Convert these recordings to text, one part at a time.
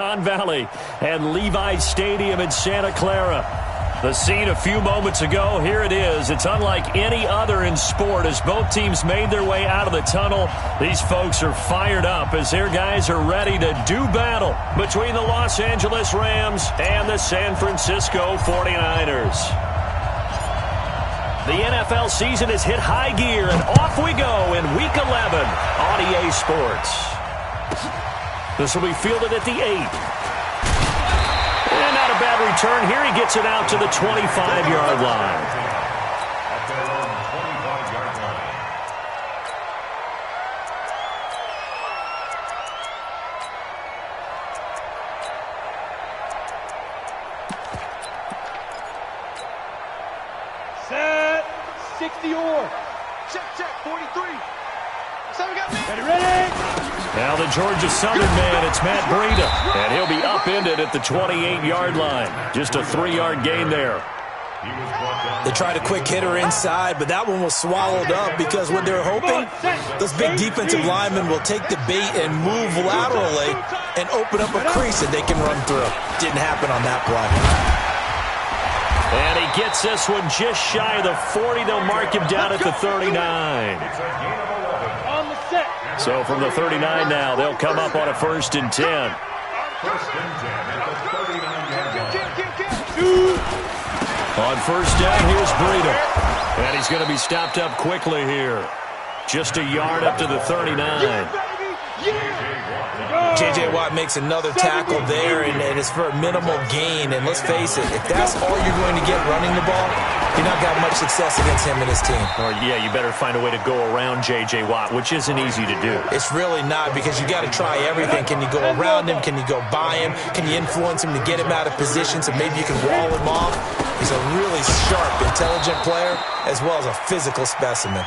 Valley and Levi Stadium in Santa Clara. The scene a few moments ago, here it is. It's unlike any other in sport as both teams made their way out of the tunnel. These folks are fired up as their guys are ready to do battle between the Los Angeles Rams and the San Francisco 49ers. The NFL season has hit high gear, and off we go in Week 11 on EA Sports. This will be fielded at the 8. And not a bad return here. He gets it out to the 25-yard line. At their own 25-yard line. Set. 60 or. Check, 43. Someone got me. Ready. Now the Georgia Southern man, it's Matt Breida. And he'll be upended at the 28-yard line. Just a 3-yard gain there. They tried a quick hitter inside, but that one was swallowed up because what they're hoping, those big defensive linemen will take the bait and move laterally and open up a crease that they can run through. Didn't happen on that play. And he gets this one just shy of the 40. They'll mark him down at the 39. On the set. So from the 39 now, they'll come up on a 1st and 10. First and 10 at the 39-yard line. On 1st down, here's Breida. And he's going to be stopped up quickly here. Just a yard up to the 39. J.J. Watt makes another tackle there, and it's for a minimal gain. And let's face it, if that's all you're going to get running the ball, you're not got much success against him and his team. Or, yeah, you better find a way to go around J.J. Watt, which isn't easy to do. It's really not, because you got to try everything. Can you go around him? Can you go by him? Can you influence him to get him out of position so maybe you can wall him off? He's a really sharp, intelligent player, as well as a physical specimen.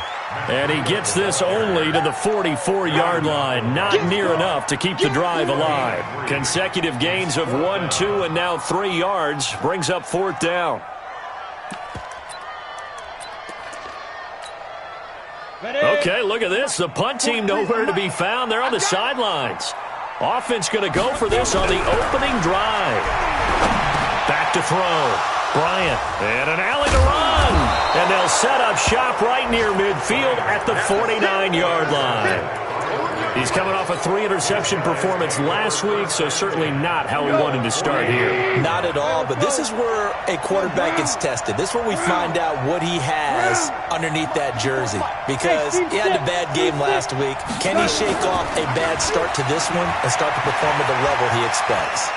And he gets this only to the 44-yard line. Not near enough to keep the drive alive. Consecutive gains of 1, 2, and now 3 yards brings up 4th down. Okay, look at this. The punt team nowhere to be found. They're on the sidelines. Offense going to go for this on the opening drive. Back to throw. Bryant, and an alley to run. And they'll set up shop right near midfield at the 49-yard line. He's coming off a 3-interception performance last week, so certainly not how he wanted to start here. Not at all, but this is where a quarterback gets tested. This is where we find out what he has underneath that jersey. Because he had a bad game last week. Can he shake off a bad start to this one and start to perform at the level he expects?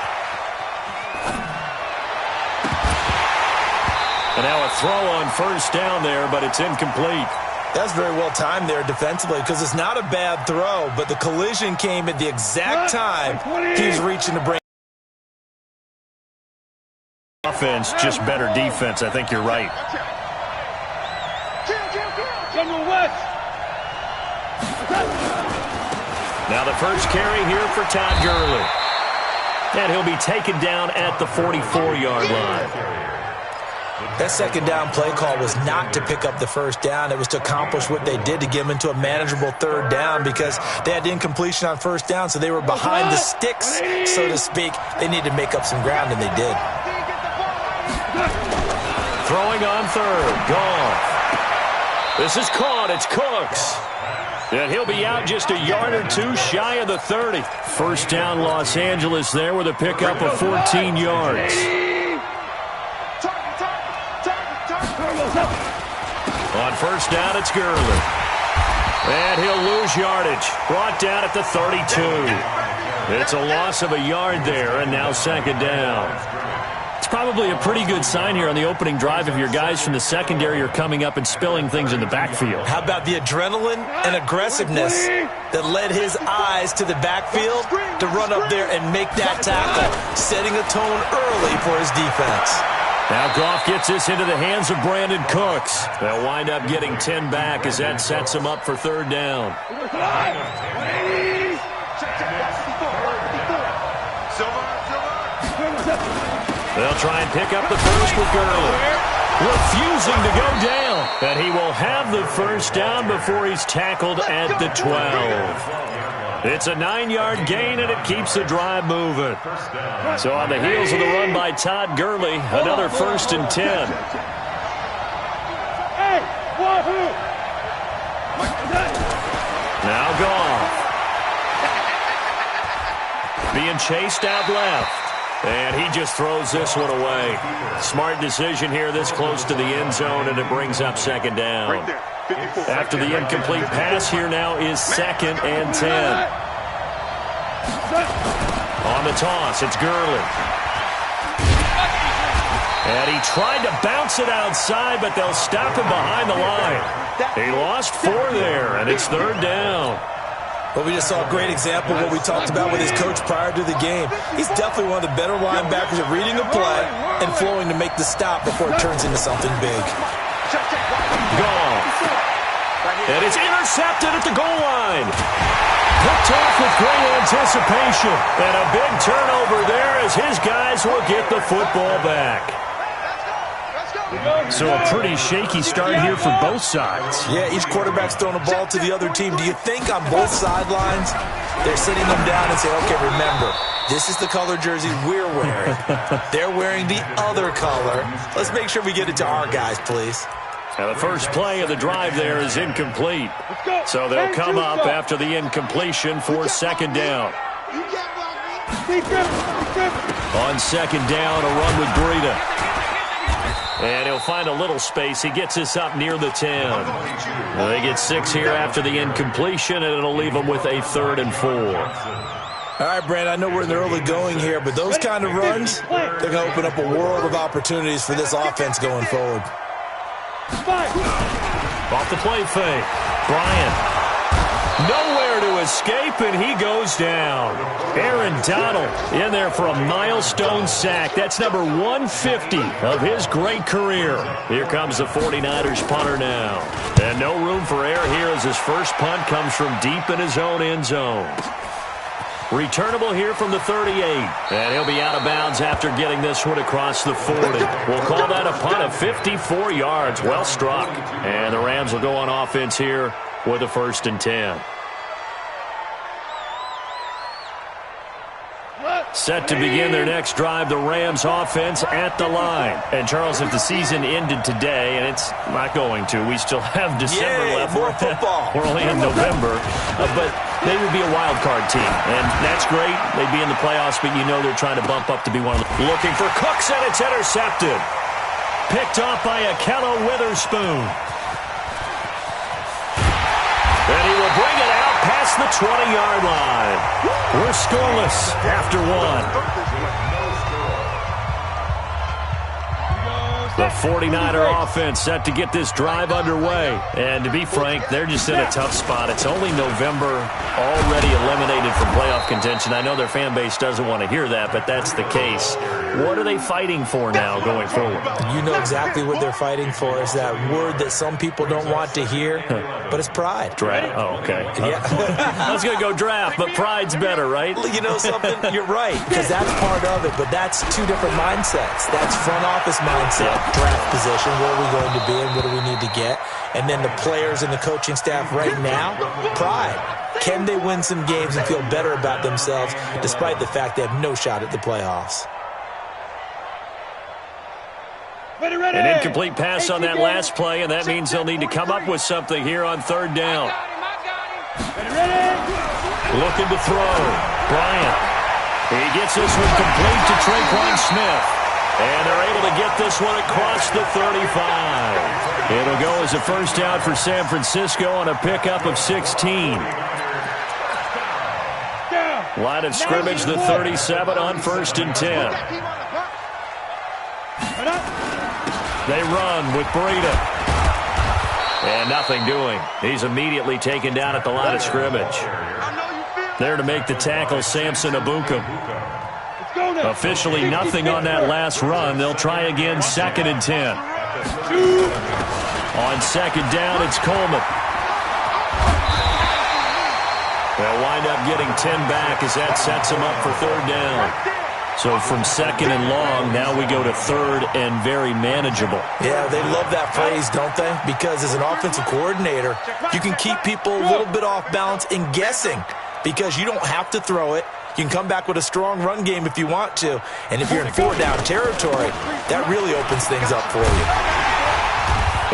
And now a throw on 1st down there, but it's incomplete. That's very well timed there defensively, because it's not a bad throw, but the collision came at the exact time he's reaching to bring. Offense, just better defense. I think you're right. General West. Now the first carry here for Todd Gurley. And he'll be taken down at the 44-yard line. That 2nd down play call was not to pick up the 1st down. It was to accomplish what they did, to get them into a manageable 3rd down, because they had incompletion on 1st down, so they were behind the sticks, so to speak. They needed to make up some ground, and they did. Throwing on 3rd. Goff. This is caught. It's Cooks. And he'll be out just a yard or 2 shy of the 30. 1st down Los Angeles there with a pickup of 14 yards. On 1st down, it's Gurley. And he'll lose yardage. Brought down at the 32. It's a loss of a yard there, and now 2nd down. It's probably a pretty good sign here on the opening drive if your guys from the secondary are coming up and spilling things in the backfield. How about the adrenaline and aggressiveness that led his eyes to the backfield to run up there and make that tackle, setting a tone early for his defense. Now Goff gets this into the hands of Brandon Cooks. They'll wind up getting 10 back as that sets them up for 3rd down. They'll try and pick up the first with Gurley. Refusing to go down. And he will have the 1st down before he's tackled at the 12. It's a 9-yard gain, and it keeps the drive moving. So on the heels of the run by Todd Gurley, another 1st and 10. Hey, wahoo! Now Goff. Being chased out left. And he just throws this one away. Smart decision here this close to the end zone, and it brings up 2nd down. Right there. 54. After the incomplete pass, here now is 2nd and 10. On the toss, it's Gurley. And he tried to bounce it outside, but they'll stop him behind the line. He lost 4 there, and it's 3rd down. Well, we just saw a great example of what we talked about with his coach prior to the game. He's definitely one of the better linebackers at reading the play and flowing to make the stop before it turns into something big. Gone. And it's intercepted at the goal line. Picked off with great anticipation. And a big turnover there as his guys will get the football back. So a pretty shaky start here for both sides. Yeah, each quarterback's throwing a ball to the other team. Do you think on both sidelines they're sitting them down and saying, okay, remember, this is the color jersey we're wearing. They're wearing the other color. Let's make sure we get it to our guys, please. Now the first play of the drive there is incomplete. So they'll come up after the incompletion for 2nd down. On 2nd down, a run with Breida. And he'll find a little space. He gets this up near the 10. They get 6 here after the incompletion, and it'll leave them with a 3rd and 4. All right, Brand, I know we're in the early going here, but those kind of runs, they're going to open up a world of opportunities for this offense going forward. Off the play fake. Bryant. Nowhere to escape, and he goes down. Aaron Donald in there for a milestone sack. That's number 150 of his great career. Here comes the 49ers punter now. And no room for error here as his first punt comes from deep in his own end zone. Returnable here from the 38. And he'll be out of bounds after getting this one across the 40. We'll call that a punt of 54 yards. Well struck. And the Rams will go on offense here with a 1st and 10. Set to begin their next drive, the Rams offense at the line. And, Charles, if the season ended today, and it's not going to, we still have December left. More football. We're only in November. But they would be a wild card team, and that's great. They'd be in the playoffs, but you know they're trying to bump up to be one of them. Looking for Cooks, and it's intercepted. Picked off by Akello Witherspoon. And he will bring it out past the 20-yard line. We're scoreless after 1. The 49er offense set to get this drive underway. And to be frank, they're just in a tough spot. It's only November, already eliminated from playoff contention. I know their fan base doesn't want to hear that, but that's the case. What are they fighting for now going forward? You know exactly what they're fighting for. Is that word that some people don't want to hear, but it's pride. Draft. Oh, okay. Yeah. I was going to go draft, but pride's better, right? You know something? You're right, because that's part of it, but that's 2 different mindsets. That's front office mindset, draft position, where are we going to be and what do we need to get? And then the players and the coaching staff right now, pride. Can they win some games and feel better about themselves despite the fact they have no shot at the playoffs? An incomplete pass on that last play, and that means they'll need to come up with something here on 3rd down. Looking to throw. Bryant. He gets this one complete to Traquan Smith. And they're able to get this one across the 35. It'll go as a 1st down for San Francisco on a pickup of 16. Line of scrimmage, the 37 on 1st and 10. They run with Breida. And nothing doing. He's immediately taken down at the line of scrimmage. There to make the tackle, Samson Abuka. Officially nothing on that last run. They'll try again, 2nd and 10. On 2nd down, it's Coleman. They'll wind up getting 10 back as that sets them up for 3rd down. So from 2nd and long, now we go to 3rd and very manageable. Yeah, they love that phrase, don't they? Because as an offensive coordinator, you can keep people a little bit off balance and guessing. because you don't have to throw it. You can come back with a strong run game if you want to. And if you're in 4-down territory, that really opens things up for you.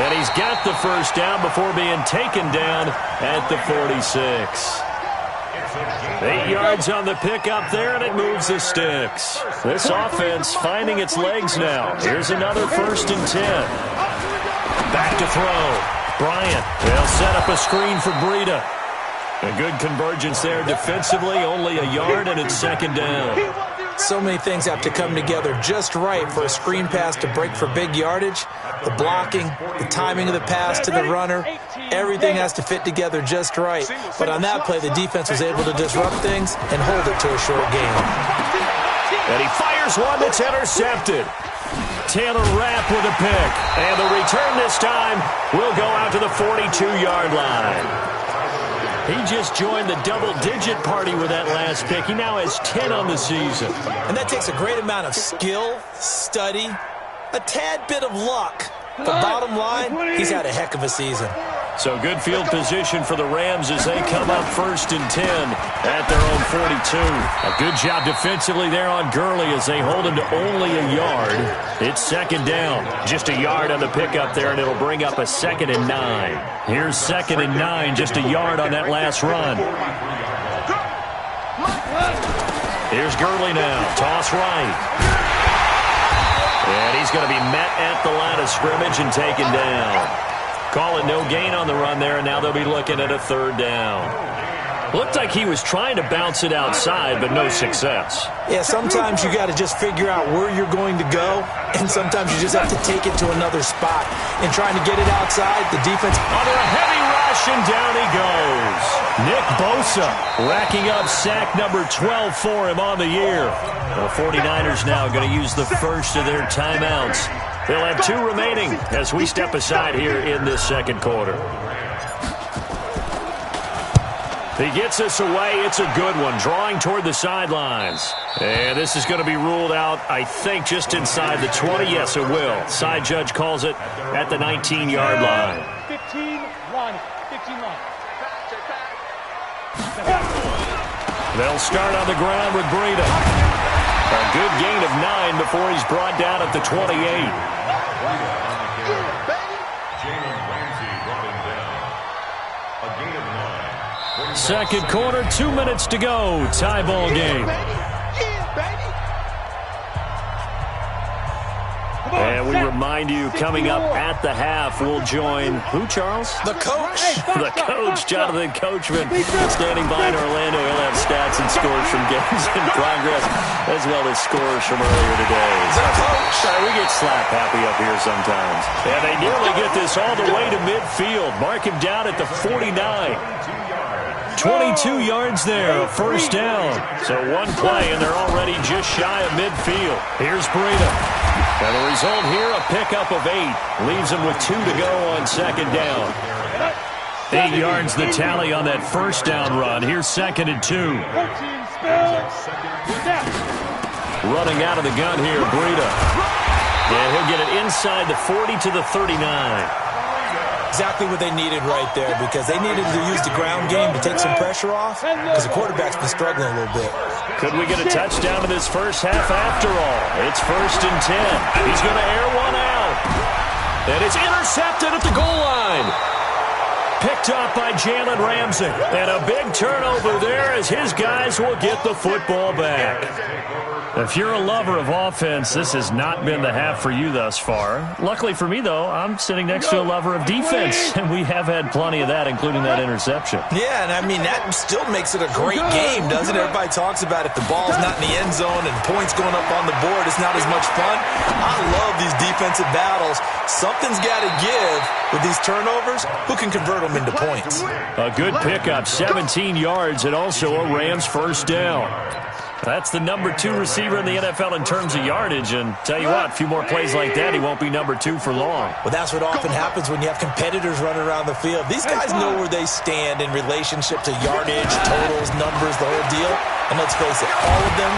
And he's got the first down before being taken down at the 46. 8 yards on the pickup there, and it moves the sticks. This offense finding its legs now. Here's another 1st and 10. Back to throw. Bryant, they'll set up a screen for Breida. A good convergence there defensively, only a yard, and it's 2nd down. So many things have to come together just right for a screen pass to break for big yardage. The blocking, the timing of the pass to the runner, everything has to fit together just right. But on that play, the defense was able to disrupt things and hold it to a short game. And he fires one that's intercepted. Taylor Rapp with a pick. And the return this time will go out to the 42-yard line. He just joined the double-digit party with that last pick. He now has 10 on the season. And that takes a great amount of skill, study, a tad bit of luck. But bottom line, he's had a heck of a season. So good field position for the Rams as they come up 1st and 10 at their own 42. A good job defensively there on Gurley as they hold him to only a yard. It's 2nd down. Just a yard on the pickup there, and it'll bring up a 2nd and 9. Here's 2nd and 9, just a yard on that last run. Here's Gurley now. Toss right. And he's going to be met at the line of scrimmage and taken down. Call it no gain on the run there, and now they'll be looking at a 3rd down. Looked like he was trying to bounce it outside, but no success. Yeah, sometimes you got to just figure out where you're going to go, and sometimes you just have to take it to another spot. And trying to get it outside, the defense under a heavy rush, and down he goes. Nick Bosa racking up sack number 12 for him on the year. The 49ers now going to use the first of their timeouts. They'll have 2 remaining as we step aside here in this 2nd quarter. He gets us away. It's a good one, drawing toward the sidelines. And this is going to be ruled out, I think, just inside the 20. Yes, it will. Side judge calls it at the 19-yard line. 15 line. 15 line. They'll start on the ground with Breida. A good gain of 9 before he's brought down at the 28. Second quarter, 2 minutes to go. Tie ball game. And we remind you, coming up at the half, we'll join who, Charles? The coach. The coach, Jonathan Coachman, standing by in Orlando. He'll have stats and scores from games in progress, as well as scores from earlier today. The coach. We get slap happy up here sometimes. And they nearly get this all the way to midfield. Mark him down at the 49. 22 yards there, a 1st down. So one play, and they're already just shy of midfield. Here's Breida. And the result here, a pickup of 8. Leaves him with 2 to go on 2nd down. 8 yards the tally on that 1st down run. Here's 2nd and 2. Running out of the gun here, Breida. And he'll get it inside the 40 to the 39. Exactly what they needed right there, because they needed to use the ground game to take some pressure off, because the quarterback's been struggling a little bit. Could we get a touchdown in this first half after all? It's 1st and 10. He's going to air one out. And it's intercepted at the goal line. Picked up by Jalen Ramsey. And a big turnover there as his guys will get the football back. If you're a lover of offense, this has not been the half for you thus far. Luckily for me, though, I'm sitting next to a lover of defense, and we have had plenty of that, including that interception. Yeah, and I mean, that still makes it a great game, doesn't it? Everybody talks about if the ball's not in the end zone and points going up on the board, it's not as much fun. I love these defensive battles. Something's got to give with these turnovers. Who can convert them into points? A good pickup, 17 yards, and also a Rams 1st down. That's the number 2 receiver in the NFL in terms of yardage, and tell you what, a few more plays like that, he won't be number 2 for long. Well, that's what often happens when you have competitors running around the field. These guys know where they stand in relationship to yardage, totals, numbers, the whole deal. And let's face it, all of them,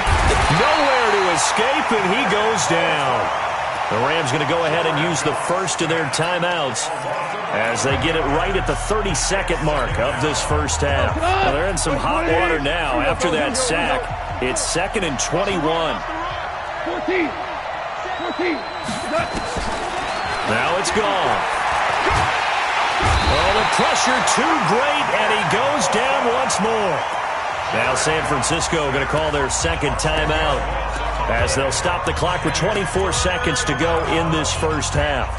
nowhere to escape, and he goes down. The Rams going to go ahead and use the first of their timeouts as they get it right at the 32nd mark of this first half. Well, they're in some hot water now after that sack. It's 2nd and 21. 14. Now it's gone. Oh, the pressure too great, and he goes down once more. Now San Francisco going to call their second timeout as they'll stop the clock with 24 seconds to go in this first half.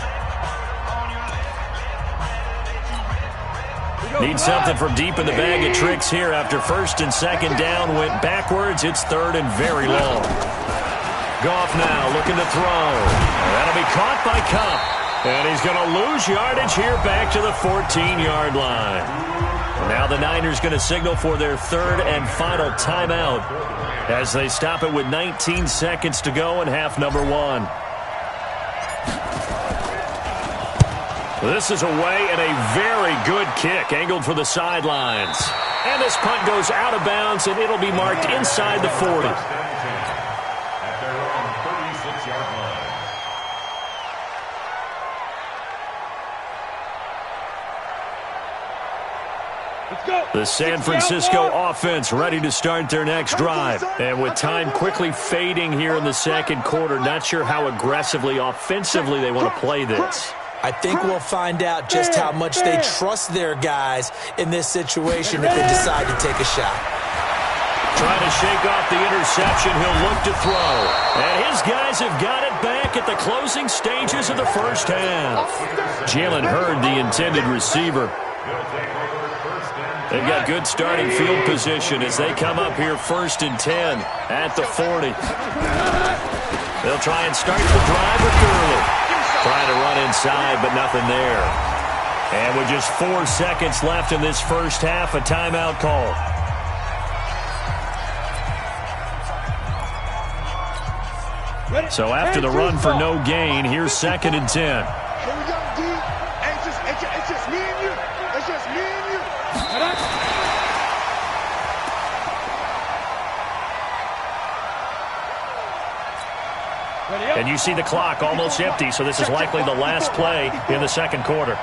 Need something from deep in the bag of tricks here after first and second down went backwards. It's third and very long. Goff now looking to throw. That'll be caught by Kupp. And he's going to lose yardage here back to the 14-yard line. And now the Niners going to signal for their third and final timeout as they stop it with 19 seconds to go in half number one. This is away and a very good kick angled for the sidelines. And this punt goes out of bounds, and it'll be marked inside the 40. At their own 36-yard line. Let's go. The San Francisco offense ready to start their next drive. And with time quickly fading here in the second quarter, not sure how aggressively, offensively they want to play this. I think we'll find out just how much they trust their guys in this situation if they decide to take a shot. Trying to shake off the interception, he'll look to throw. And his guys have got it back at the closing stages of the first half. Jalen Hurd, the intended receiver. They've got good starting field position as they come up here 1st and 10 at the 40. They'll try and start the drive with Gurley. Trying to run inside, but nothing there. And with just 4 seconds left in this first half, a timeout call. So after the run for no gain, here's 2nd and 10. Here we go, D. It's just me and you. It's just me and you. And you see the clock almost empty, so this is likely the last play in the second quarter.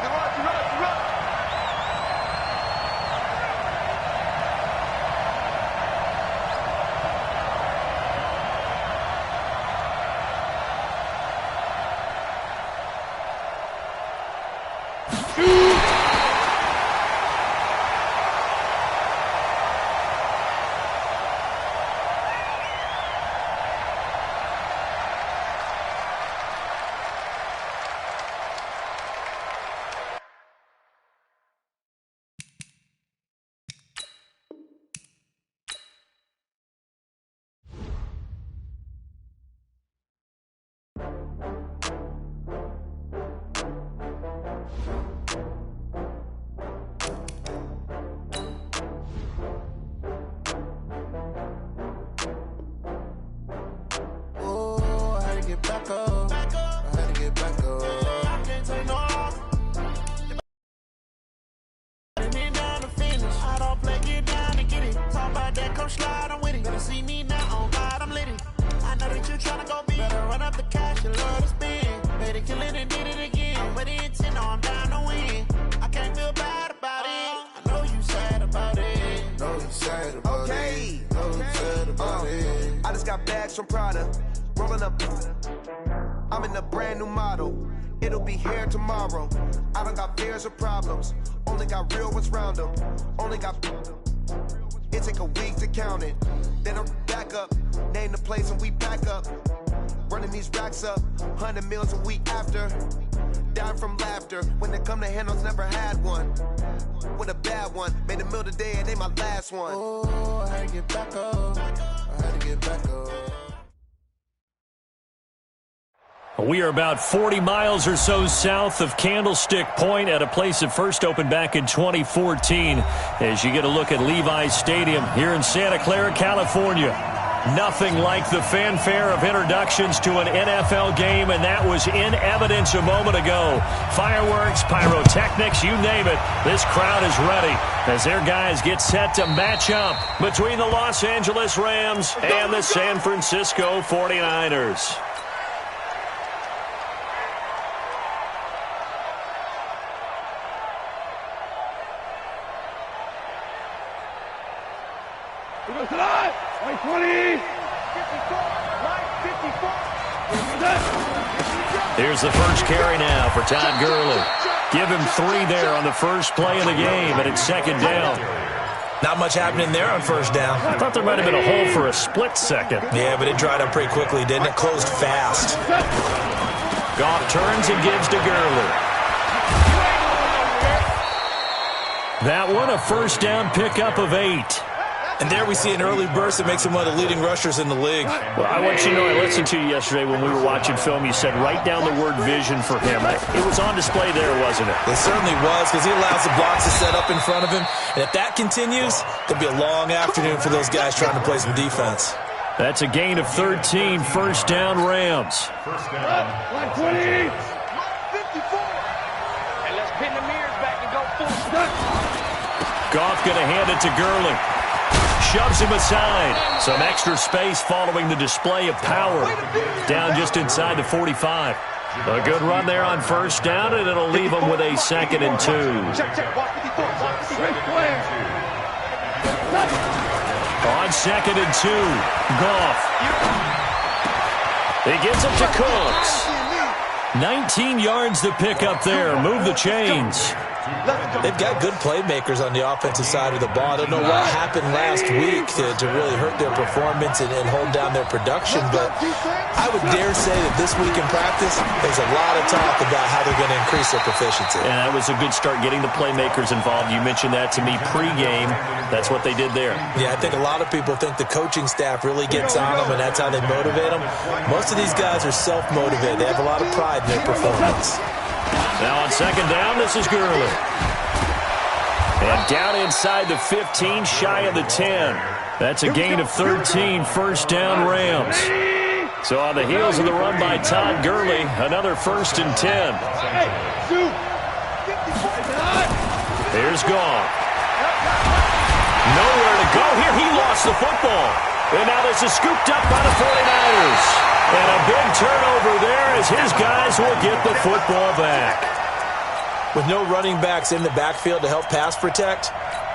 From Prada, rolling up. I'm in a brand new model. It'll be here tomorrow. I don't got fears or problems. Only got real ones round them. Only got. It take a week to count it. Then I'm back up. Name the place and we back up. Running these racks up. 100 meals a week after. Dying from laughter. When it come to handles, never had one. With a bad one. Made a meal today and they my last one. Oh, I had to get back up. I had to get back up. We are about 40 miles or so south of Candlestick Point at a place that first opened back in 2014 as you get a look at Levi's Stadium here in Santa Clara, California. Nothing like the fanfare of introductions to an NFL game, and that was in evidence a moment ago. Fireworks, pyrotechnics, you name it. This crowd is ready as their guys get set to match up between the Los Angeles Rams and the San Francisco 49ers. Here's the first carry now for Todd Gurley. Give him 3 there on the first play of the game, and it's second down. Not much happening there on first down. I thought there might have been a hole for a split second. Yeah, but it dried up pretty quickly, didn't it? Closed fast. Goff turns and gives to Gurley. That one, a first down pickup of 8. And there we see an early burst that makes him one of the leading rushers in the league. Well, I want you to know, I listened to you yesterday when we were watching film. You said write down the word vision for him. It was on display there, wasn't it? It certainly was, because he allows the blocks to set up in front of him. And if that continues, it'll be a long afternoon for those guys trying to play some defense. That's a gain of 13, first down Rams. First down. 120. And let's pin the mirrors back and go full stop. Goff going to hand it to Gurley. Shoves him aside. Some extra space following the display of power. Down just inside the 45. A good run there on first down, and it'll leave them with a 2nd and 2. On 2nd and 2, Goff. He gets it to Cooks. 19 yards to pick up there. Move the chains. They've got good playmakers on the offensive side of the ball. I don't know what happened last week to really hurt their performance and hold down their production, but I would dare say that this week in practice, there's a lot of talk about how they're going to increase their proficiency. And that was a good start, getting the playmakers involved. You mentioned that to me pregame. That's what they did there. Yeah, I think a lot of people think the coaching staff really gets on them, and that's how they motivate them. Most of these guys are self-motivated. They have a lot of pride in their performance. Now on second down, this is Gurley. And down inside the 15, shy of the 10. That's a gain of 13, first down Rams. So on the heels of the run by Todd Gurley, another 1st and 10. Here's Goff. Nowhere to go here. He lost the football. And now this is scooped up by the 49ers. And a big turnover there as his guys will get the football back. With no running backs in the backfield to help pass protect,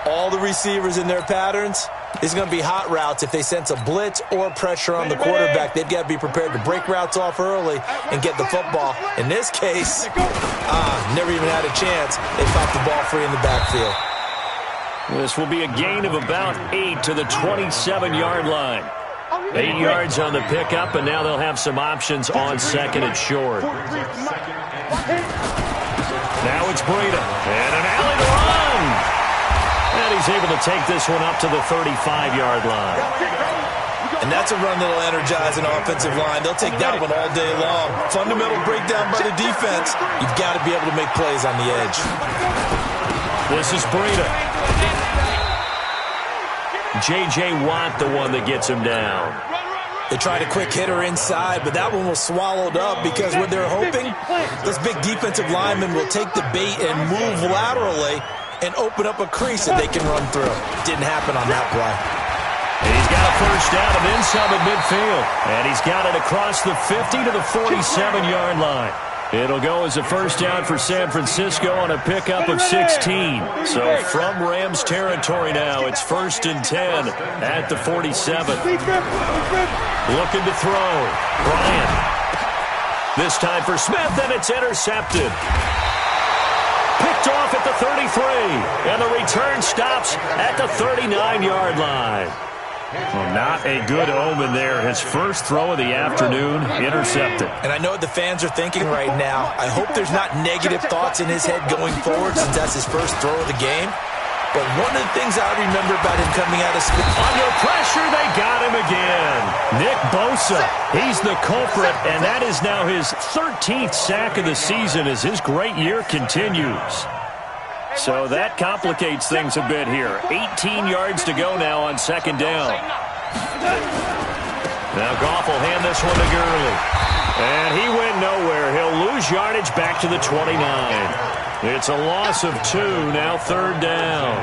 all the receivers in their patterns, it's going to be hot routes. If they sense a blitz or pressure on the quarterback, they've got to be prepared to break routes off early and get the football. In this case, never even had a chance. They popped the ball free in the backfield. This will be a gain of about 8 to the 27-yard line. 8 yards on the pickup, and now they'll have some options on 2nd and short. Now it's Breida, and an alley to run. And he's able to take this one up to the 35-yard line. And that's a run that'll energize an offensive line. They'll take that one all day long. Fundamental breakdown by the defense. You've got to be able to make plays on the edge. This is Breida. J.J. Watt, the one that gets him down. They tried a quick hitter inside, but that one was swallowed up because what they're hoping, those big defensive linemen will take the bait and move laterally and open up a crease that they can run through. Didn't happen on that play. And he's got a first down and then some at midfield. And he's got it across the 50 to the 47-yard line. It'll go as a first down for San Francisco on a pickup of 16. So from Rams territory now, it's 1st and 10 at the 47. Looking to throw. Bryant. This time for Smith, and it's intercepted. Picked off at the 33. And the return stops at the 39-yard line. Well, not a good omen there. His first throw of the afternoon, intercepted. And I know what the fans are thinking right now. I hope there's not negative thoughts in his head going forward since that's his first throw of the game. But one of the things I remember about him coming out of school... Under pressure, they got him again. Nick Bosa, he's the culprit, and that is now his 13th sack of the season as his great year continues. So that complicates things a bit here. 18 yards to go now on second down. Now Goff will hand this one to Gurley. And he went nowhere. He'll lose yardage back to the 29. It's a loss of 2, now third down.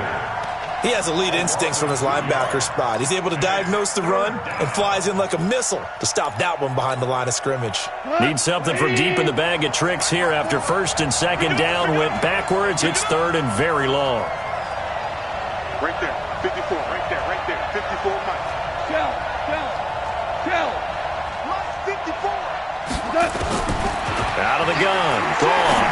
He has elite instincts from his linebacker spot. He's able to diagnose the run and flies in like a missile to stop that one behind the line of scrimmage. Need something from deep in the bag of tricks here after 1st and 2nd down. Went backwards. It's 3rd and very long. Right there. 54, right there. 54 Mike. Shell. Mike, 54. Out of the gun. Gone.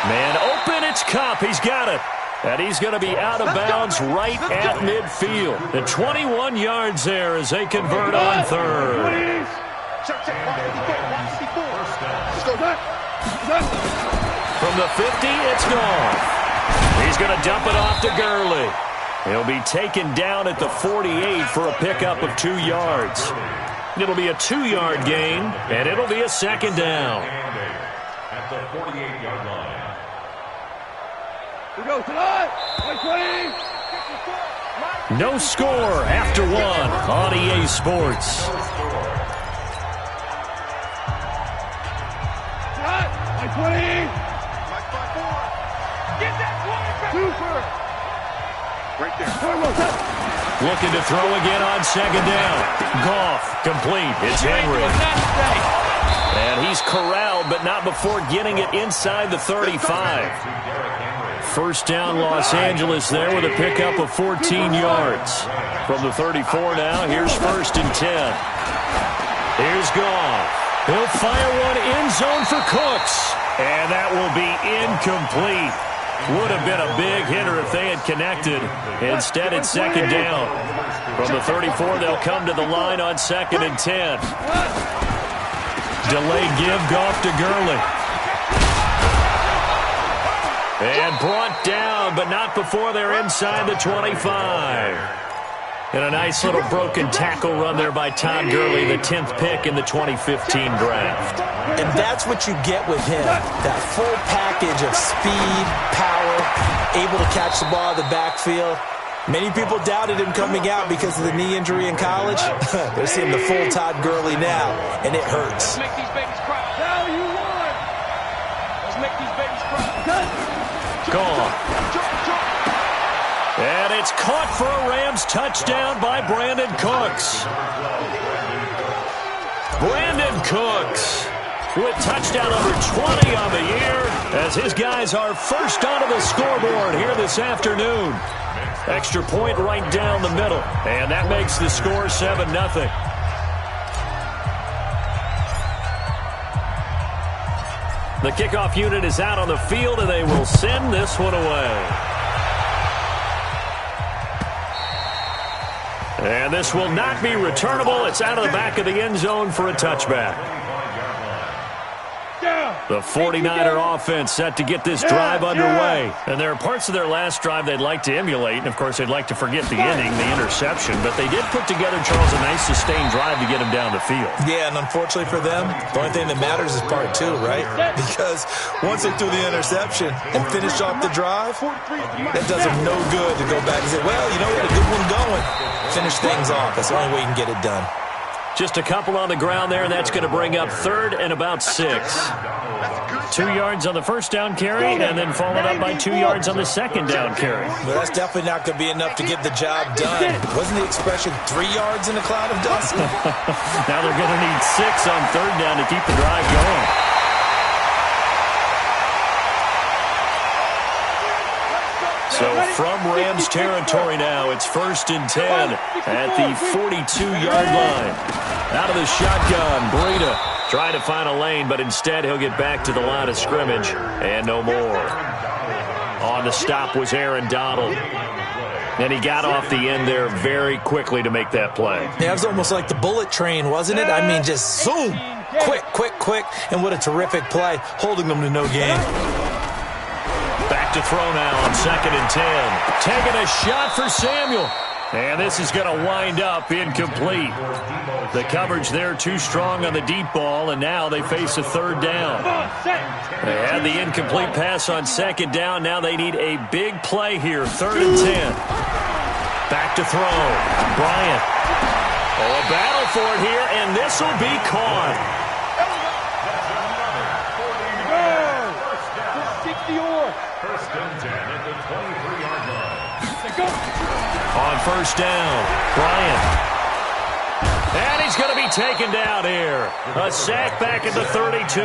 Man open. It's Cup. He's got it. And he's going to be out of bounds right at midfield. The 21 yards there as they convert on third. From the 50, it's gone. He's going to dump it off to Gurley. He'll be taken down at the 48 for a pickup of 2 yards. It'll be a 2-yard gain, and it'll be a second down. At the 48-yard line. We go tonight. 20. No score after one on EA Sports. Tonight. 20. Mike, 5-4. Get that quarterback. Super. Right there. Looking to throw again on second down. Goff, complete. It's Henry. And he's corralled, but not before getting it inside the 35. First down, Los Angeles there with a pickup of 14 yards. From the 34 now, here's 1st and 10. Here's Goff. He'll fire one end zone for Cooks. And that will be incomplete. Would have been a big hitter if they had connected. Instead, it's second down. From the 34, they'll come to the line on 2nd and 10. Delay give, Goff to Gurley. And brought down, but not before they're inside the 25. And a nice little broken tackle run there by Todd Gurley, the 10th pick in the 2015 draft. And that's what you get with him, that full package of speed, power, able to catch the ball in the backfield. Many people doubted him coming out because of the knee injury in college. They're seeing the full Todd Gurley now, and it hurts. Let's make these babies cry. Now you won. Let's make these babies cry. Gone. And it's caught for a Rams touchdown by Brandon Cooks. Brandon Cooks with touchdown number 20 on the year as his guys are first onto the scoreboard here this afternoon. Extra point right down the middle, and that makes the score 7-0. The kickoff unit is out on the field, and they will send this one away. And this will not be returnable. It's out of the back of the end zone for a touchback. The 49er offense set to get this drive underway. And there are parts of their last drive they'd like to emulate. And, of course, they'd like to forget the inning, the interception. But they did put together, Charles, a nice sustained drive to get him down the field. Yeah, and unfortunately for them, the only thing that matters is part 2, right? Because once they threw the interception and finished off the drive, that does them no good to go back and say, well, you know, we had a good one going. Finish things off. That's the only way you can get it done. Just a couple on the ground there, and that's going to bring up 3rd and about 6. 2 yards on the first down carry, and then followed up by 2 yards on the second down carry. But that's definitely not going to be enough to get the job done. Wasn't the expression 3 yards in a cloud of dust? Now they're going to need 6 on 3rd down to keep the drive going. So from Rams territory now, it's 1st and 10 at the 42-yard line. Out of the shotgun, Breida trying to find a lane, but instead he'll get back to the line of scrimmage and no more. On the stop was Aaron Donald. And he got off the end there very quickly to make that play. Yeah, it was almost like the bullet train, wasn't it? I mean, just zoom, quick, and what a terrific play, holding them to no gain. Back to throw now on 2nd and 10. Taking a shot for Samuel. And this is going to wind up incomplete. The coverage there too strong on the deep ball, and now they face a 3rd down. They had the incomplete pass on 2nd down. Now they need a big play here, 3rd and 10. Back to throw. Bryant. Oh, a battle for it here, and this will be caught. First and 10 at the 23-yard line. On 1st down, Bryant. And he's going to be taken down here. A sack back at the 32.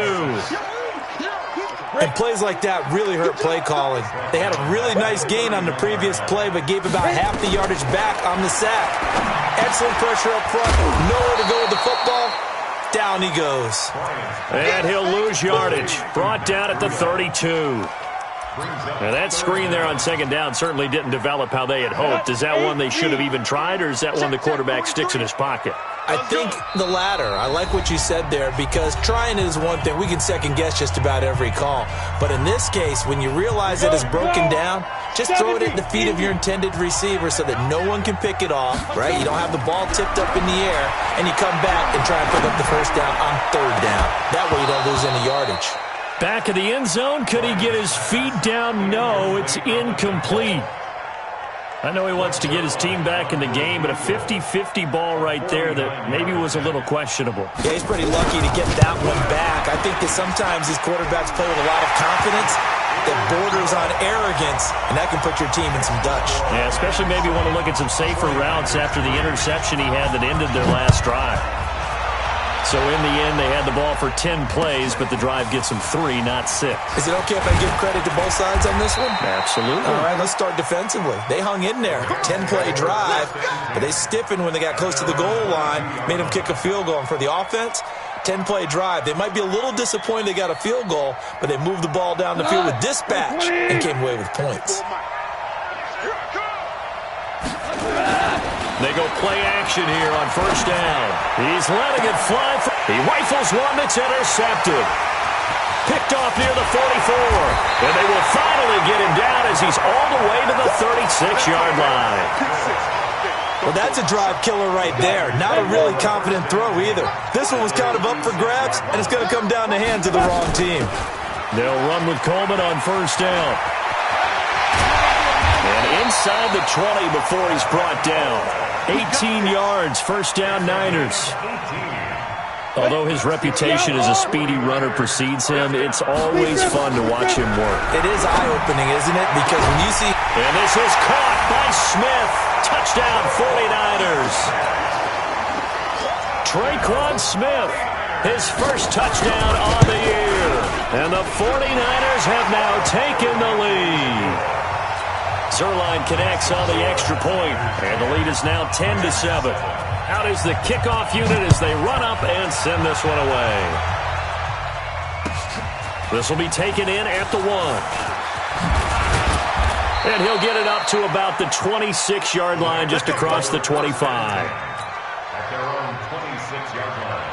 And plays like that really hurt play calling. They had a really nice gain on the previous play, but gave about half the yardage back on the sack. Excellent pressure up front. Nowhere to go with the football. Down he goes. And he'll lose yardage. Brought down at the 32. Now that screen there on second down certainly didn't develop how they had hoped. Is that one they should have even tried, or is that one the quarterback sticks in his pocket? I think the latter. I like what you said there, because trying it is one thing. We can second-guess just about every call. But in this case, when you realize it is broken down, just throw it at the feet of your intended receiver so that no one can pick it off, right? You don't have the ball tipped up in the air, and you come back and try and pick up the first down on third down. That way you don't lose any yardage. Back of the end zone. Could he get his feet down? No, it's incomplete. I know he wants to get his team back in the game, but a 50-50 ball right there that maybe was a little questionable. Yeah, he's pretty lucky to get that one back. I think that sometimes these quarterbacks play with a lot of confidence that borders on arrogance, and that can put your team in some Dutch. Yeah, especially maybe want to look at some safer routes after the interception he had that ended their last drive. So in the end, they had the ball for 10 plays, but the drive gets them 3, not 6. Is it okay if I give credit to both sides on this one? Absolutely. All right, let's start defensively. They hung in there. 10-play drive, but they stiffened when they got close to the goal line, made them kick a field goal. And for the offense, 10-play drive. They might be a little disappointed they got a field goal, but they moved the ball down the field with dispatch and came away with points. They go play action here on first down. He's letting it fly. He rifles one that's intercepted. Picked off near the 44. And they will finally get him down as he's all the way to the 36-yard line. Well, that's a drive killer right there. Not a really confident throw either. This one was kind of up for grabs, and it's going to come down the hands of the wrong team. They'll run with Coleman on first down. And inside the 20 before he's brought down. 18 yards, first down Niners. Although his reputation as a speedy runner precedes him, it's always fun to watch him work. It is eye-opening, isn't it? Because when you see... And this is caught by Smith. Touchdown, 49ers. Traquan Smith, his first touchdown on the year. And the 49ers have now taken the lead. Zerline connects on the extra point, and the lead is now 10-7. Out is the kickoff unit as they run up and send this one away. This will be taken in at the 1. And he'll get it up to about the 26-yard line, just across the 25. At their own 26-yard line.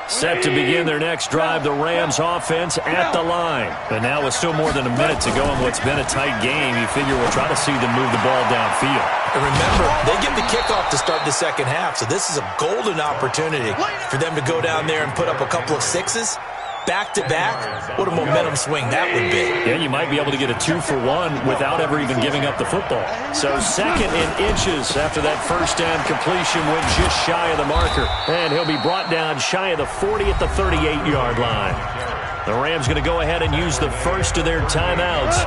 Set to begin their next drive, the Rams offense at the line. And now with still more than a minute to go in what's been a tight game, you figure we'll try to see them move the ball downfield. And remember, they get the kickoff to start the second half, so this is a golden opportunity for them to go down there and put up a couple of sixes. Back-to-back, what a momentum swing that would be. Yeah, you might be able to get a 2-for-1 without ever even giving up the football. So second in inches after that first down completion went just shy of the marker. And he'll be brought down shy of the 40 at the 38-yard line. The Rams going to go ahead and use the first of their timeouts,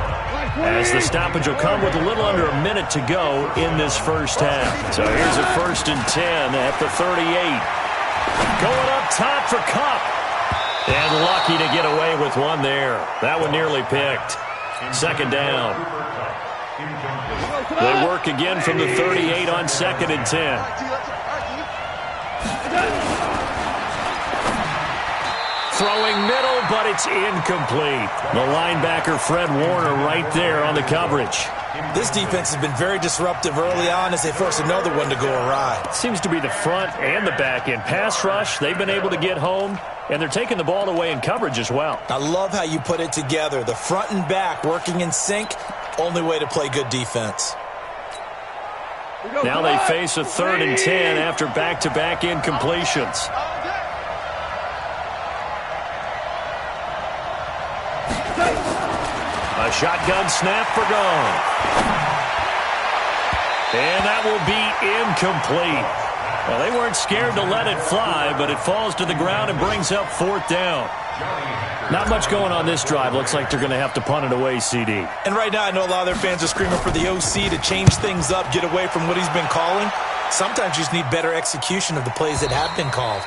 as the stoppage will come with a little under a minute to go in this first half. So here's a 1st and 10 at the 38. Going up top for Kupp. And lucky to get away with one there. That one nearly picked. Second down. They work again from the 38 on 2nd and 10. Throwing middle, but it's incomplete. The linebacker, Fred Warner, right there on the coverage. This defense has been very disruptive early on as they force another one to go awry. Seems to be the front and the back end. Pass rush, they've been able to get home, and they're taking the ball away in coverage as well. I love how you put it together. The front and back working in sync, only way to play good defense. Now they face a 3rd and 10 after back-to-back incompletions. A shotgun snap for gone. And that will be incomplete. Well, they weren't scared to let it fly, but it falls to the ground and brings up 4th down. Not much going on this drive. Looks like they're going to have to punt it away, CD. And right now I know a lot of their fans are screaming for the OC to change things up, get away from what he's been calling. Sometimes you just need better execution of the plays that have been called.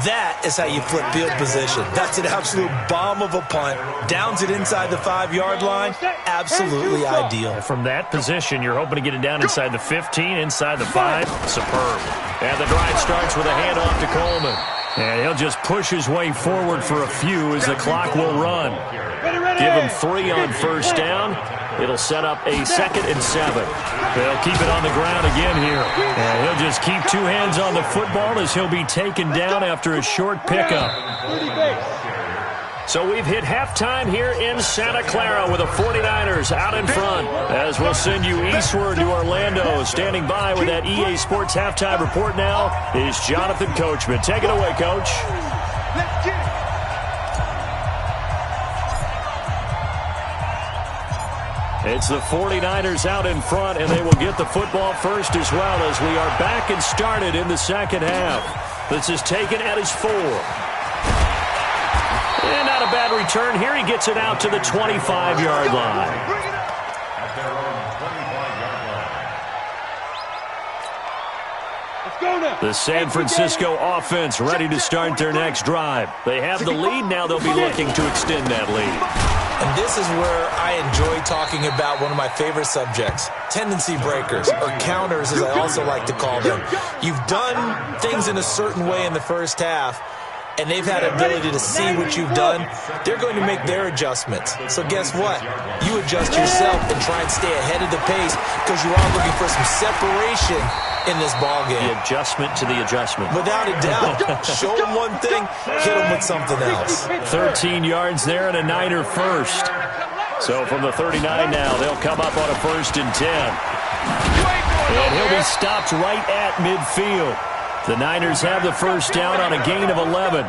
That is how you flip field position. That's an absolute bomb of a punt. Downs it inside the 5-yard line. Absolutely ideal. From that position, you're hoping to get it down inside the 15, inside the 5. Superb. And the drive starts with a handoff to Coleman. And he'll just push his way forward for a few as the clock will run. Give him 3 on first down. It'll set up a 2nd and 7. They'll keep it on the ground again here. And he'll just keep 2 hands on the football as he'll be taken down after a short pickup. So we've hit halftime here in Santa Clara with the 49ers out in front. As we'll send you eastward to Orlando. Standing by with that EA Sports halftime report now is Jonathan Coachman. Take it away, Coach. Let's get it. It's the 49ers out in front, and they will get the football first as well as we are back and started in the second half. This is taken at his 4. And not a bad return here. He gets it out to the 25-yard line. At their own 25-yard line. Let's go now. The San Francisco offense ready to start their next drive. They have the lead. Now they'll be looking to extend that lead. And this is where I enjoy talking about one of my favorite subjects, tendency breakers, or counters as I also like to call them. You've done things in a certain way in the first half, and they've had ability to see what you've done. They're going to make their adjustments. So guess what? You adjust yourself and try and stay ahead of the pace because you are looking for some separation in this ballgame. The adjustment to the adjustment. Without a doubt. Show them one thing, hit them with something else. 13 yards there and a Niner first. So from the 39 now, they'll come up on a 1st and 10. And he'll be stopped right at midfield. The Niners have the first down on a gain of 11.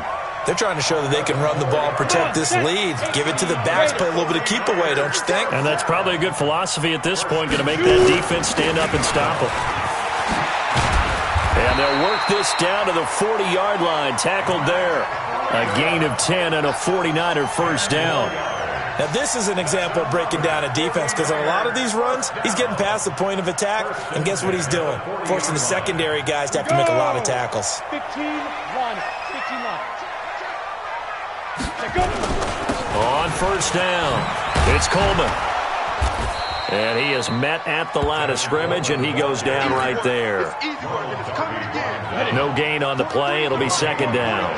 They're trying to show that they can run the ball and protect this lead. Give it to the backs, play a little bit of keep away, don't you think? And that's probably a good philosophy at this point, going to make that defense stand up and stop them. And they'll work this down to the 40-yard line, tackled there. A gain of 10 and a 49er first down. Now, this is an example of breaking down a defense because on a lot of these runs, he's getting past the point of attack, and guess what he's doing? Forcing the secondary guys to have to make a lot of tackles. 15 line. 15 line. On first down, it's Coleman. And he is met at the line of scrimmage, and he goes down right there. No gain on the play. It'll be 2nd down.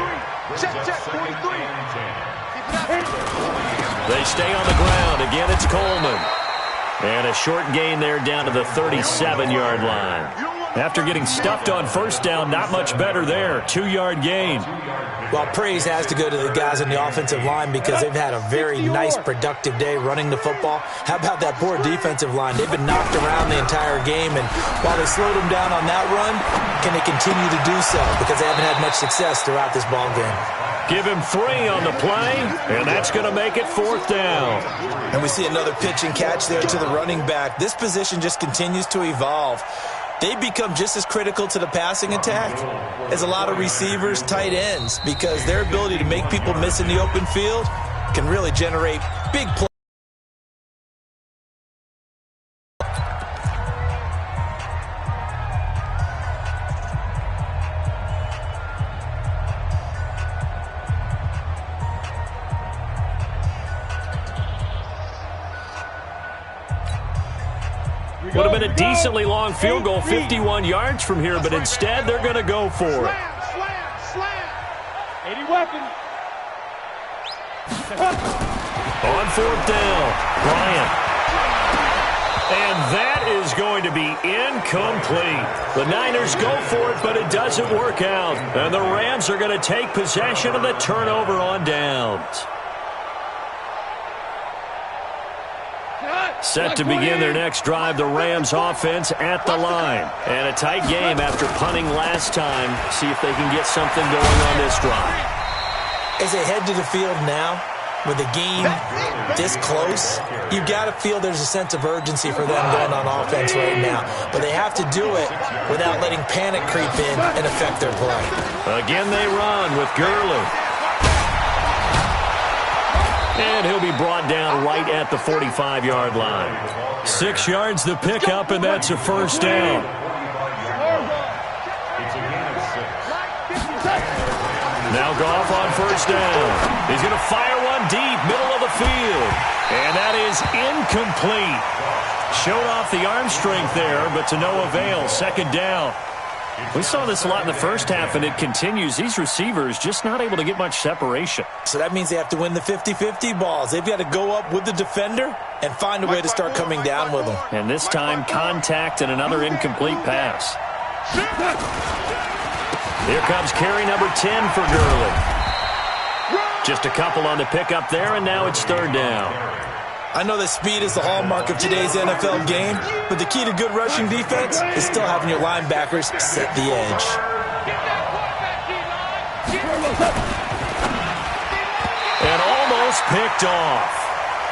They stay on the ground. Again, it's Coleman. And a short gain there down to the 37-yard line. After getting stuffed on first down, not much better there. 2-yard gain. Well, praise has to go to the guys on the offensive line because they've had a very nice, productive day running the football. How about that poor defensive line? They've been knocked around the entire game, and while they slowed them down on that run, can they continue to do so? Because they haven't had much success throughout this ball game. Give him 3 on the play, and that's going to make it 4th down. And we see another pitch and catch there to the running back. This position just continues to evolve. They become just as critical to the passing attack as a lot of receivers, tight ends, because their ability to make people miss in the open field can really generate big plays. Would have been a decently long field goal, 51 yards from here, but instead they're going to go for it. Slam. 80 weapon. On 4th down, Bryant. And that is going to be incomplete. The Niners go for it, but it doesn't work out. And the Rams are going to take possession of the turnover on downs. Set to begin their next drive, the Rams offense at the line. And a tight game after punting last time. See if they can get something going on this drive. As they head to the field now, with the game this close, you've got to feel there's a sense of urgency for them going on offense right now. But they have to do it without letting panic creep in and affect their play. Again they run with Gurley. And he'll be brought down right at the 45-yard line. 6 yards the pickup, and that's a first down. Now Goff on first down. He's going to fire one deep, middle of the field. And that is incomplete. Showed off the arm strength there, but to no avail. Second down. We saw this a lot in the first half, and it continues. These receivers just not able to get much separation. So that means they have to win the 50-50 balls. They've got to go up with the defender and find a way to start coming down with them. And this time, contact and another incomplete pass. Here comes carry number 10 for Gurley. Just a couple on the pickup there, and now it's third down. I know that speed is the hallmark of today's NFL game, but the key to good rushing defense is still having your linebackers set the edge. And almost picked off.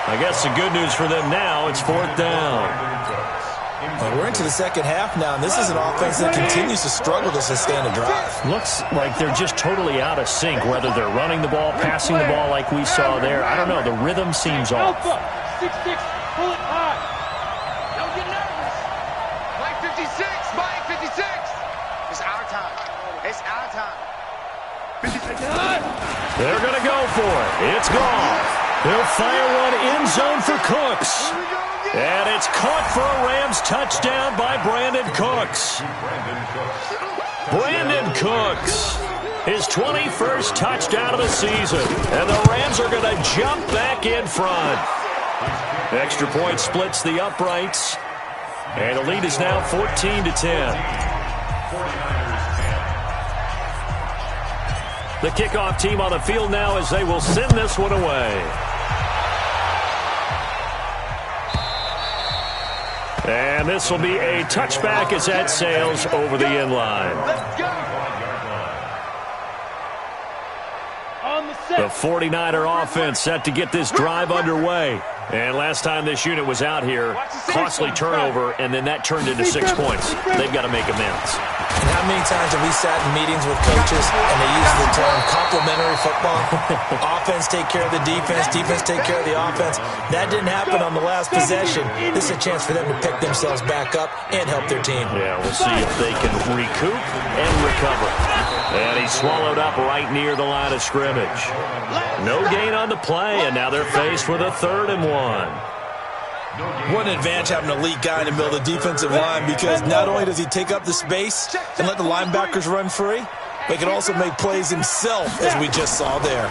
I guess the good news for them now, it's fourth down. Well, we're into the second half now, and this is an offense that continues to struggle to sustain a drive. Looks like they're just totally out of sync, whether they're running the ball, passing the ball like we saw there. I don't know. The rhythm seems off. 6-6, pull it high. Don't get nervous. Mike 56, Mike 56. It's our time. It's our time. 56. They're going to go for it. It's gone. They'll fire one end zone for Cooks. And it's caught for a Rams touchdown by Brandon Cooks. Brandon Cooks, his 21st touchdown of the season. And the Rams are going to jump back in front. Extra point splits the uprights. And the lead is now 14-10. The kickoff team on the field now as they will send this one away. And this will be a touchback as that sails over the end line. The 49er offense set to get this drive underway. And last time this unit was out here, costly turnover, and then that turned into 6 points. They've got to make amends. And how many times have we sat in meetings with coaches and they use the term complementary football? Offense take care of the defense, defense take care of the offense. That didn't happen on the last possession. This is a chance for them to pick themselves back up and help their team. Yeah, we'll see if they can recoup and recover. And he swallowed up right near the line of scrimmage. No gain on the play, and now they're faced with a 3rd and 1. What an advantage having an elite guy in the middle of the defensive line, because not only does he take up the space and let the linebackers run free, but he can also make plays himself, as we just saw there.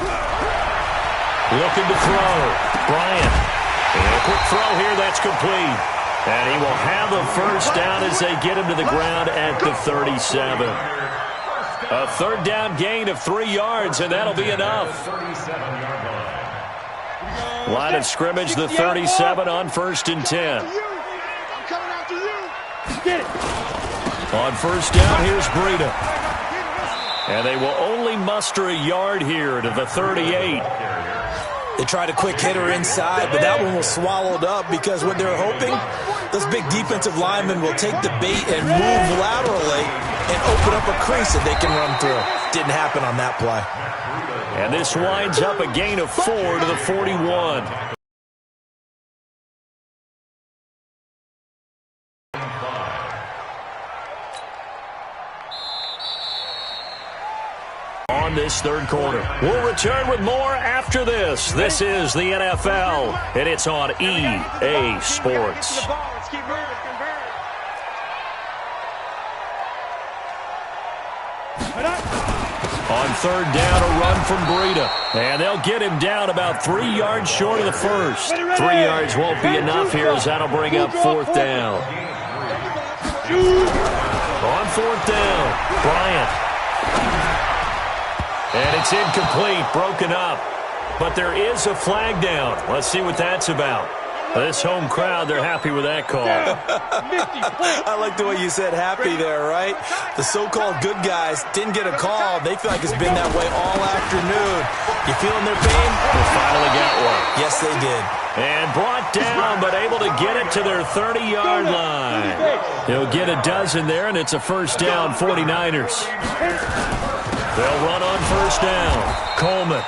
Looking to throw. Bryant. And a quick throw here, that's complete. And he will have a first down as they get him to the ground at the 37. A 3rd down gain of 3 yards, and that'll be enough. Line of scrimmage, the 37 on 1st and 10. On first down, here's Breida. And they will only muster a yard here to the 38. They tried a quick hitter inside, but that one was swallowed up because what they're hoping, those big defensive linemen will take the bait and move laterally and open up a crease that they can run through. Didn't happen on that play. And this winds up a gain of 4 to the 41. On this 3rd quarter. We'll return with more after this. This is the NFL, and it's on EA Sports. On 3rd down, a run from Breida. And they'll get him down about 3 yards short of the first. 3 yards won't be enough here as that'll bring up 4th down. On 4th down, Bryant. And it's incomplete, broken up. But there is a flag down. Let's see what that's about. This home crowd, they're happy with that call. I like the way you said happy there, right? The so-called good guys didn't get a call. They feel like it's been that way all afternoon. You feeling their pain? They finally got one. Yes, they did. And brought down, but able to get it to their 30-yard line. They'll get a dozen there, and it's a first down, 49ers. They'll run on first down. Coleman.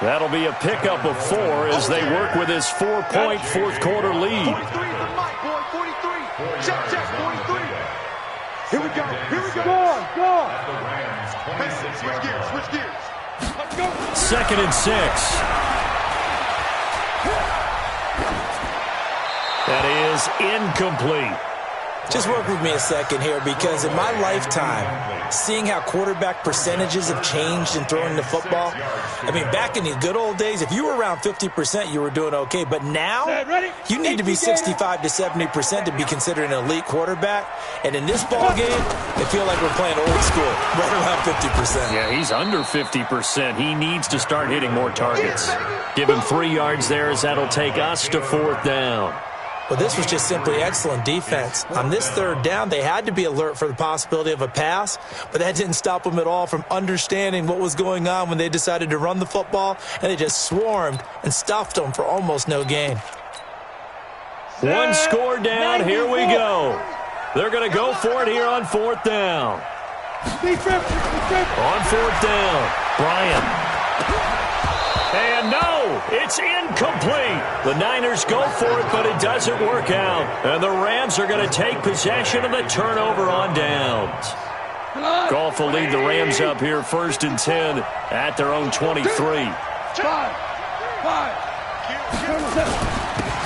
That'll be a pickup of 4 as they work with his 4-point 4th quarter lead. 43 for Mike, boy, 43. Check, check, 43. Here we go. Here we go. Go. Switch gears. Switch gears. Let's go. 2nd and 6. That is incomplete. Just work with me a second here, because in my lifetime, seeing how quarterback percentages have changed in throwing the football, I mean, back in the good old days, if you were around 50%, you were doing okay. But now, you need to be 65 to 70% to be considered an elite quarterback. And in this ball game, I feel like we're playing old school, right around 50%. Yeah, he's under 50%. He needs to start hitting more targets. Give him 3 yards there, as that'll take us to 4th down. Well, this was just simply excellent defense. On this 3rd down, they had to be alert for the possibility of a pass, but that didn't stop them at all from understanding what was going on when they decided to run the football, and they just swarmed and stuffed them for almost no gain. 1 score down. Here we go. They're going to go for it here on 4th down. On 4th down, Bryant. And no, it's incomplete. The Niners go for it, but it doesn't work out. And the Rams are going to take possession of the turnover on downs. Goff will lead the Rams up here 1st and 10 at their own 23.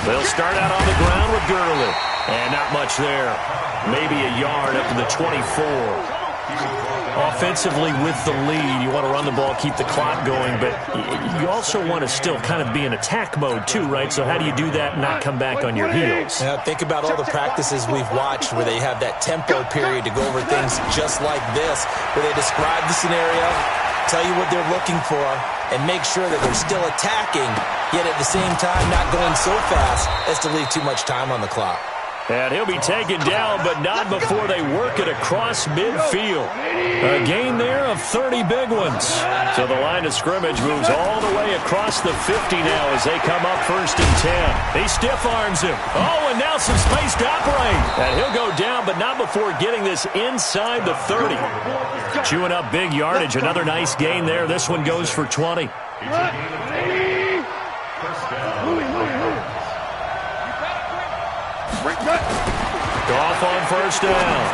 They'll start out on the ground with Gurley. And not much there. Maybe a yard up to the 24. Offensively with the lead, you want to run the ball, keep the clock going, but you also want to still kind of be in attack mode too, right? So how do you do that and not come back on your heels? Yeah, think about all the practices we've watched where they have that tempo period to go over things just like this, where they describe the scenario, tell you what they're looking for, and make sure that they're still attacking, yet at the same time not going so fast as to leave too much time on the clock. And he'll be taken down, but not before they work it across midfield. A gain there of 30 big ones. So the line of scrimmage moves all the way across the 50 now as they come up 1st and 10. He stiff arms him. Oh, and now some space to operate. And he'll go down, but not before getting this inside the 30. Chewing up big yardage. Another nice gain there. This one goes for 20. Goff on 1st down.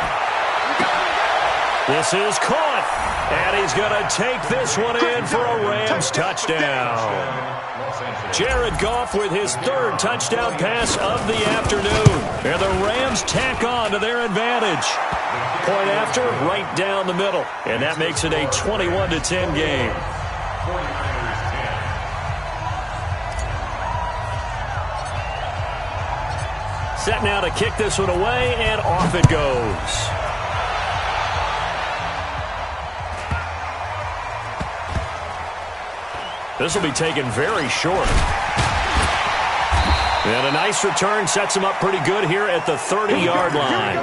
This is caught. And he's going to take this one in for a Rams touchdown. Jared Goff with his 3rd touchdown pass of the afternoon. And the Rams tack on to their advantage. Point after, right down the middle. And that makes it a 21-10 game. Set now to kick this one away, and off it goes. This will be taken very short. And a nice return sets him up pretty good here at the 30-yard line.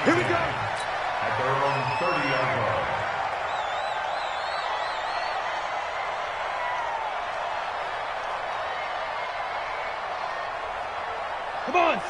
Here we go. At their own 30-yard line.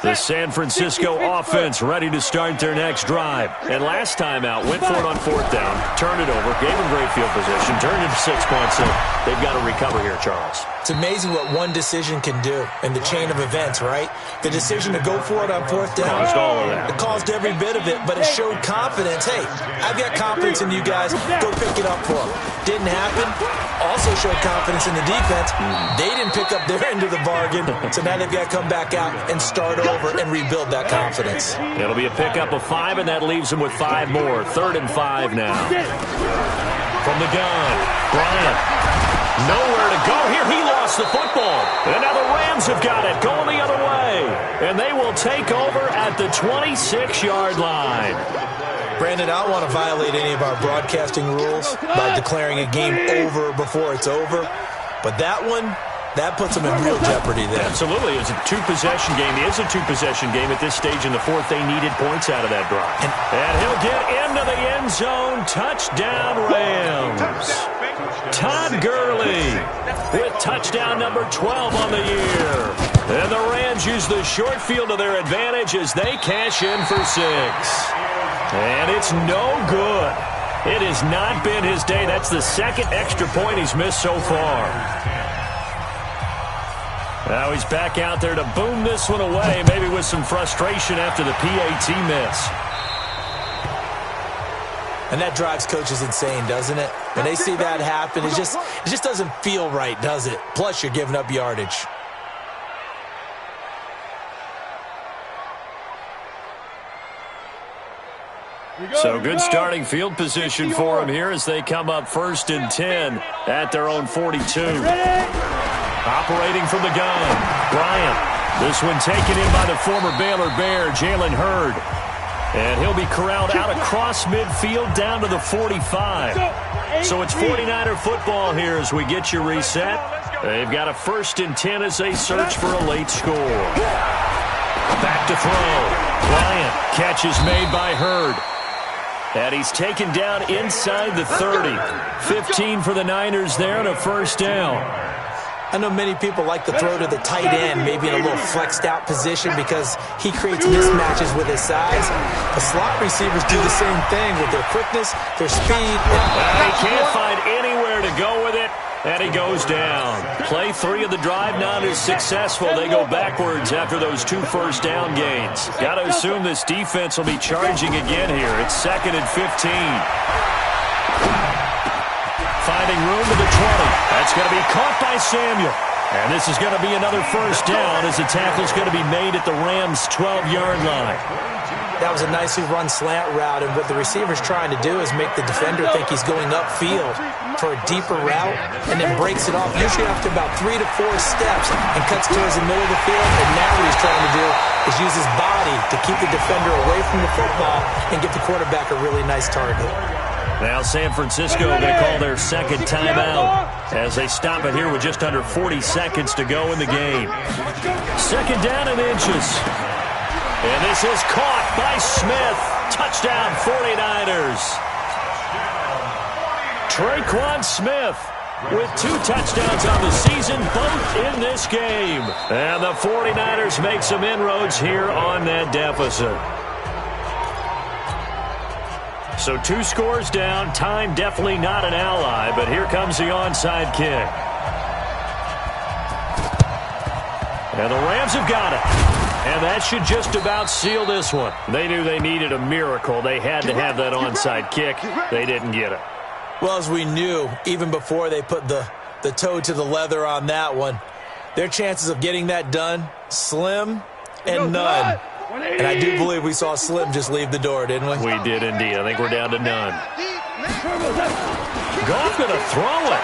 The San Francisco offense ready to start their next drive. And last time out, went for it on 4th down, turned it over, gave them great field position, turned it to 6 points. So they've got to recover here, Charles. It's amazing what one decision can do in the chain of events, right? The decision to go for it on 4th down. Caused all of that. It caused every bit of it, but it showed confidence. Hey, I've got confidence in you guys. Go pick it up for them. Didn't happen. Also showed confidence in the defense. They didn't pick up their end of the bargain, so now they've got to come back out and start over and rebuild that confidence. It'll be a pickup of 5, and that leaves them with 5 more. 3rd and 5 now. From the gun, Bryant. Nowhere to go here. He lost the football. And now the Rams have got it, going the other way. And they will take over at the 26-yard line. Brandon, I don't want to violate any of our broadcasting rules by declaring a game over before it's over. But that one, that puts them in real jeopardy there. Absolutely. It's a 2-possession game. It is a 2-possession game at this stage in the 4th. They needed points out of that drive. And he'll get into the end zone. Touchdown, Rams. Todd Gurley with touchdown number 12 on the year. And the Rams use the short field to their advantage as they cash in for 6. And it's no good. It has not been his day. That's the 2nd extra point he's missed so far. Now he's back out there to boom this one away, maybe with some frustration after the PAT miss. And that drives coaches insane, doesn't it? When they see that happen, it just doesn't feel right, does it? Plus, you're giving up yardage. So good starting field position for them here as they come up 1st and 10 at their own 42. Operating from the gun, Bryant. This one taken in by the former Baylor Bear, Jalen Hurd. And he'll be corralled out across midfield down to the 45. So it's 49er football here as we get you reset. They've got a 1st and 10 as they search for a late score. Back to throw. Bryant, catch is made by Hurd. And he's taken down inside the 30. 15 for the Niners there and a 1st down. I know many people like to throw to the tight end, maybe in a little flexed out position because he creates mismatches with his size. The slot receivers do the same thing with their quickness, their speed. He can't find anywhere to go with it, and he goes down. Play 3 of the drive not as successful. They go backwards after those 2 first down gains. Got to assume this defense will be charging again here. It's 2nd and 15. Finding room to the 20. That's going to be caught by Samuel. And this is going to be another 1st down as the tackle's going to be made at the Rams' 12-yard line. That was a nicely run slant route, and what the receiver's trying to do is make the defender think he's going upfield for a deeper route and then breaks it off, usually after about 3 to 4 steps, and cuts towards the middle of the field. And now what he's trying to do is use his body to keep the defender away from the football and get the quarterback a really nice target. Now San Francisco going to call their 2nd timeout as they stop it here with just under 40 seconds to go in the game. 2nd down and inches. And this is caught by Smith. Touchdown 49ers. Traquan Smith with 2 touchdowns on the season, both in this game. And the 49ers make some inroads here on that deficit. So 2 scores down. Time definitely not an ally, but here comes the onside kick. And the Rams have got it. And that should just about seal this one. They knew they needed a miracle. They had to have that onside kick. They didn't get it. Well, as we knew, even before they put the toe to the leather on that one, their chances of getting that done, slim and none. And I do believe we saw Slim just leave the door, didn't we? We did indeed. I think we're down to none. Goff going to throw it.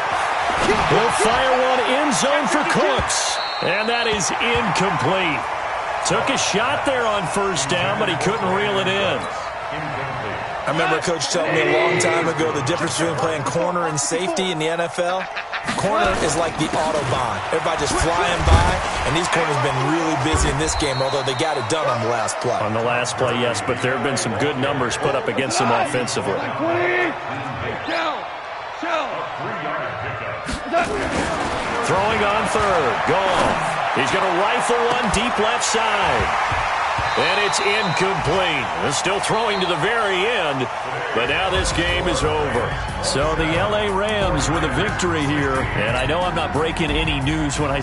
He'll fire one end zone for Cooks. And that is incomplete. Took a shot there on 1st down, but he couldn't reel it in. I remember a coach telling me a long time ago the difference between playing corner and safety in the NFL. Corner is like the Autobahn. Everybody just flying by, and these corners have been really busy in this game, although they got it done on the last play. On the last play, yes, but there have been some good numbers put up against them offensively. Throwing on 3rd. Goff. He's going to rifle one deep left side. And it's incomplete. They're still throwing to the very end, but now this game is over. So the LA Rams with a victory here, and I know I'm not breaking any news when I